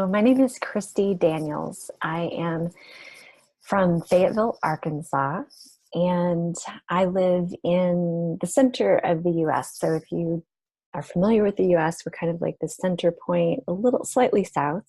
So my name is Christie Daniels. I am from Fayetteville, Arkansas, and I live in the center of the U.S. So if you are familiar with the U.S., we're kind of like the center point, a little slightly south.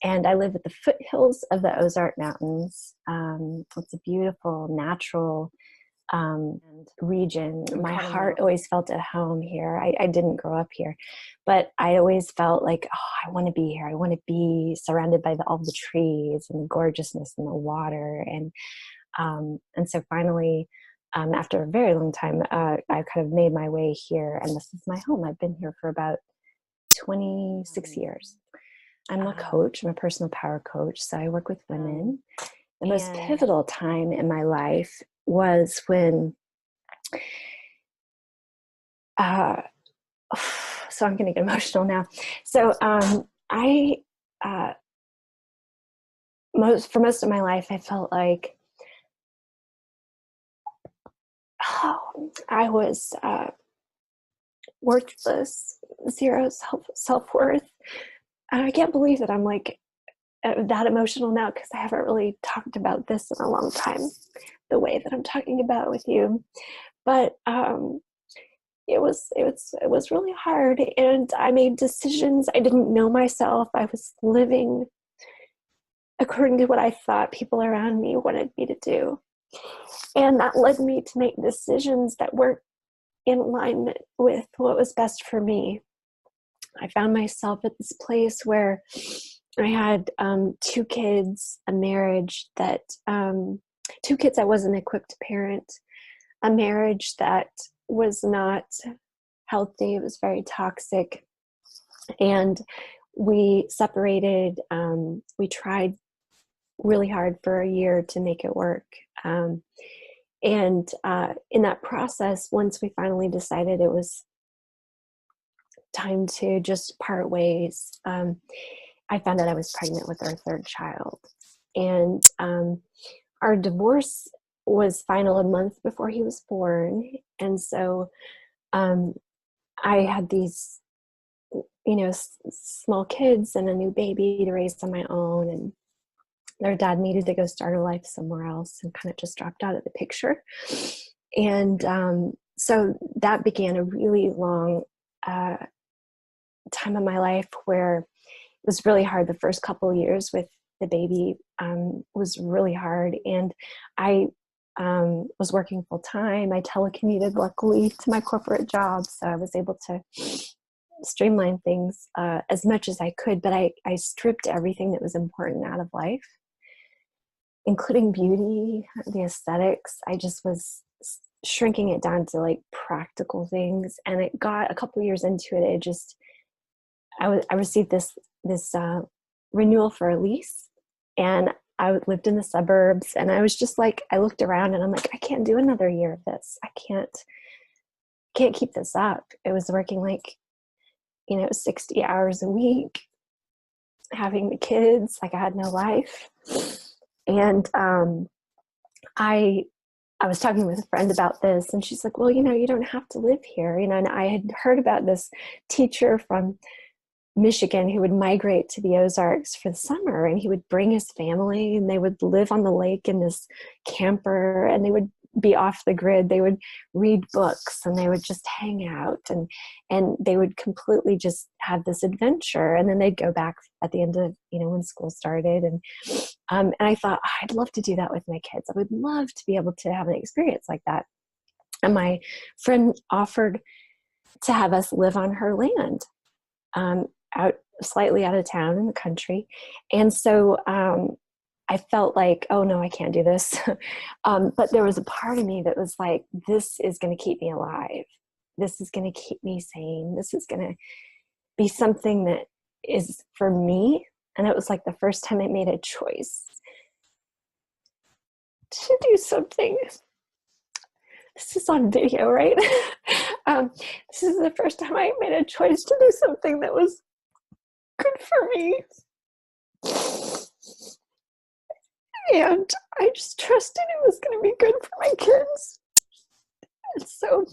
And I live at the foothills of the Ozark Mountains. It's a beautiful, natural region. My heart always felt at home here. I didn't grow up here, but I always felt like, oh, I want to be here. I want to be surrounded by all the trees and the gorgeousness and the water. And so finally, after a very long time, I kind of made my way here, and this is my home. I've been here for about 26 years. I'm a coach. I'm a personal power coach. So I work with women. The most pivotal time in my life was when, so I'm going to get emotional now. So for most of my life, I felt like I was worthless, zero self-worth. And I can't believe that I'm like that emotional now, because I haven't really talked about this in a long time, the way that I'm talking about it with you. But it was really hard, and I made decisions. I didn't know myself. I was living according to what I thought people around me wanted me to do, and that led me to make decisions that weren't in alignment with what was best for me. I found myself at this place where I had 2 kids, a marriage that 2 kids I wasn't equipped to parent, a marriage that was not healthy. It was very toxic, and we separated. We tried really hard for a year to make it work, and in that process, once we finally decided it was time to just part ways, I found out I was pregnant with our 3rd child. And our divorce was final a month before he was born. And so I had these, small kids and a new baby to raise on my own. And their dad needed to go start a life somewhere else and kind of just dropped out of the picture. And so that began a really long time in my life where it was really hard. The first couple of years with the baby was really hard, and I was working full time. I telecommuted, luckily, to my corporate job, so I was able to streamline things as much as I could. But I stripped everything that was important out of life, including beauty, the aesthetics. I just was shrinking it down to like practical things, and it got a couple years into it. I received this renewal for a lease, and I lived in the suburbs, and I was just like, I looked around and I'm like, I can't do another year of this. I can't keep this up. It was working like, 60 hours a week, having the kids, like I had no life. And I was talking with a friend about this, and she's like, well, you don't have to live here. And I had heard about this teacher from Michigan who would migrate to the Ozarks for the summer, and he would bring his family, and they would live on the lake in this camper, and they would be off the grid. They would read books, and they would just hang out, and they would completely just have this adventure. And then they'd go back at the end of, when school started. And I thought, I'd love to do that with my kids. I would love to be able to have an experience like that. And my friend offered to have us live on her land, slightly out of town in the country. And so I felt like, oh no, I can't do this. But there was a part of me that was like, this is going to keep me alive. This is going to keep me sane. This is going to be something that is for me. And it was like the first time I made a choice to do something. This is on video, right? This is the first time I made a choice to do something that was good for me. And I just trusted it was going to be good for my kids. And so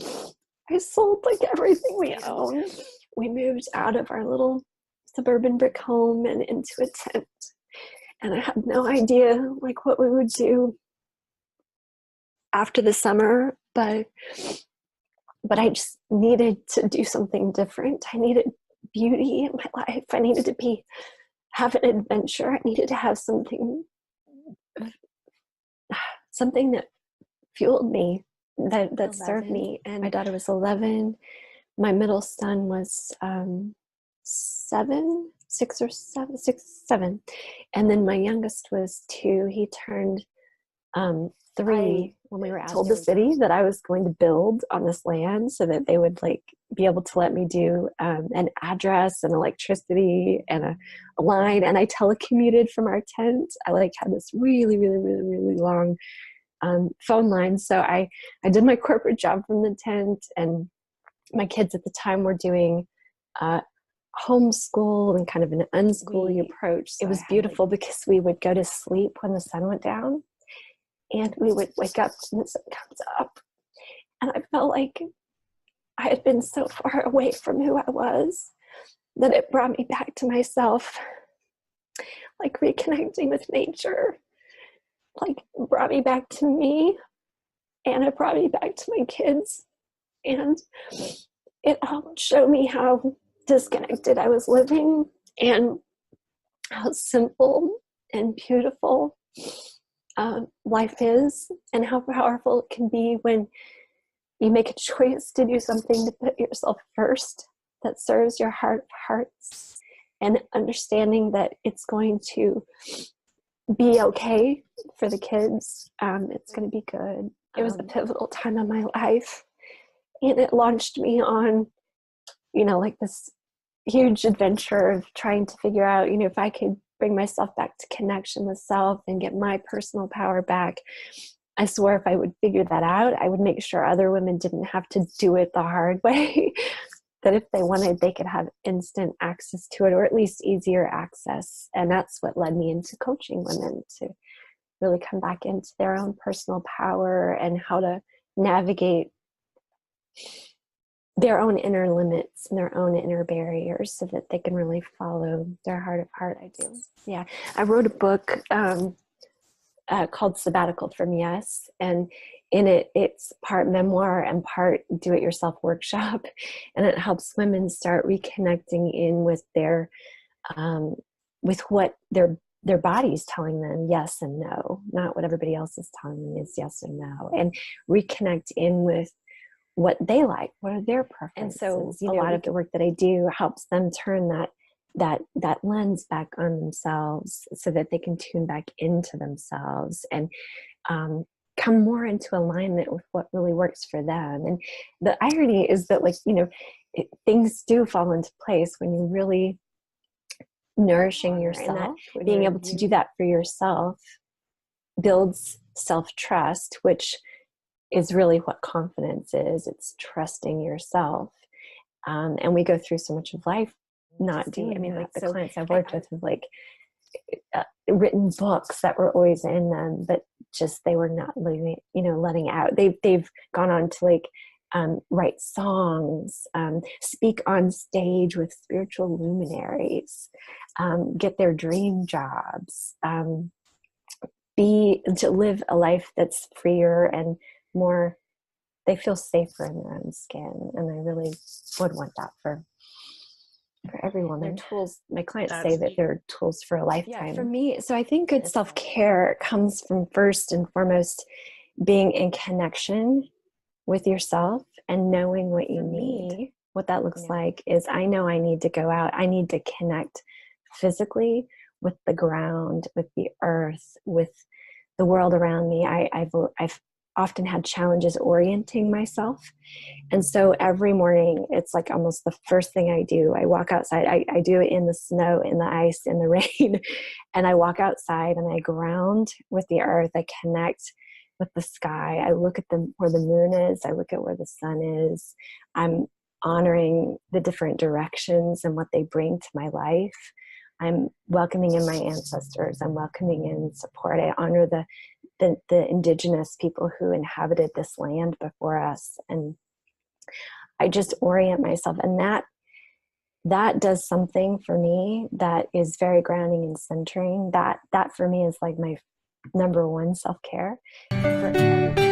I sold like everything we own. We moved out of our little suburban brick home and into a tent. And I had no idea like what we would do after the summer, but I just needed to do something different. I needed beauty in my life. I needed to have an adventure. I needed to have something that fueled me, that served me. And my daughter was 11. My middle son was 7, 6 or 7, 6, 7. And then my youngest was 2. He turned 3 when we were told the city that I was going to build on this land so that they would like be able to let me do an address and electricity and a line. And I telecommuted from our tent. I like had this really, really, really, really long phone line. So I did my corporate job from the tent, and my kids at the time were doing homeschool and kind of an unschooling approach. So it was beautiful because we would go to sleep when the sun went down, and we would wake up when the sun comes up. And I felt like I had been so far away from who I was that it brought me back to myself, like reconnecting with nature, like brought me back to me, and it brought me back to my kids. And it helped show me how disconnected I was living and how simple and beautiful life is, and how powerful it can be when you make a choice to do something to put yourself first that serves your heart of hearts, and understanding that it's going to be okay for the kids. It's going to be good. It was a pivotal time in my life, and it launched me on, like this huge adventure of trying to figure out, if I could bring myself back to connection with self and get my personal power back. I swore if I would figure that out, I would make sure other women didn't have to do it the hard way, that if they wanted, they could have instant access to it, or at least easier access. And that's what led me into coaching women to really come back into their own personal power and how to navigate their own inner limits and their own inner barriers so that they can really follow their heart of heart. I do. Yeah. I wrote a book called Sabbatical from Yes. And in it, it's part memoir and part do-it-yourself workshop. And it helps women start reconnecting in with their, with what their body's telling them yes and no, not what everybody else is telling them is yes and no, and reconnect in with what they like, what are their preferences. And so a lot of the work that I do helps them turn that lens back on themselves so that they can tune back into themselves and come more into alignment with what really works for them. And the irony is that, things do fall into place when you really nourishing yourself, being able to do that for yourself builds self-trust, which is really what confidence is. It's trusting yourself. And we go through so much of life not doing, the clients I've worked with have written books that were always in them, but just they were not letting out. They've gone on to write songs, speak on stage with spiritual luminaries, get their dream jobs, to live a life that's freer and more, they feel safer in their own skin. And I really would want that for every woman. They're tools. My clients say that they're tools for a lifetime. Yeah, for me, so I think good self-care comes from first and foremost being in connection with yourself and knowing what you need. What that looks like is, I know I need to go out. I need to connect physically with the ground, with the earth, with the world around me. I've often had challenges orienting myself. And so every morning, it's like almost the first thing I do. I walk outside. I do it in the snow, in the ice, in the rain. And I walk outside and I ground with the earth. I connect with the sky. I look at where the moon is. I look at where the sun is. I'm honoring the different directions and what they bring to my life. I'm welcoming in my ancestors. I'm welcoming in support. I honor the indigenous people who inhabited this land before us. And I just orient myself. And that does something for me that is very grounding and centering. That for me is like my number one self-care for every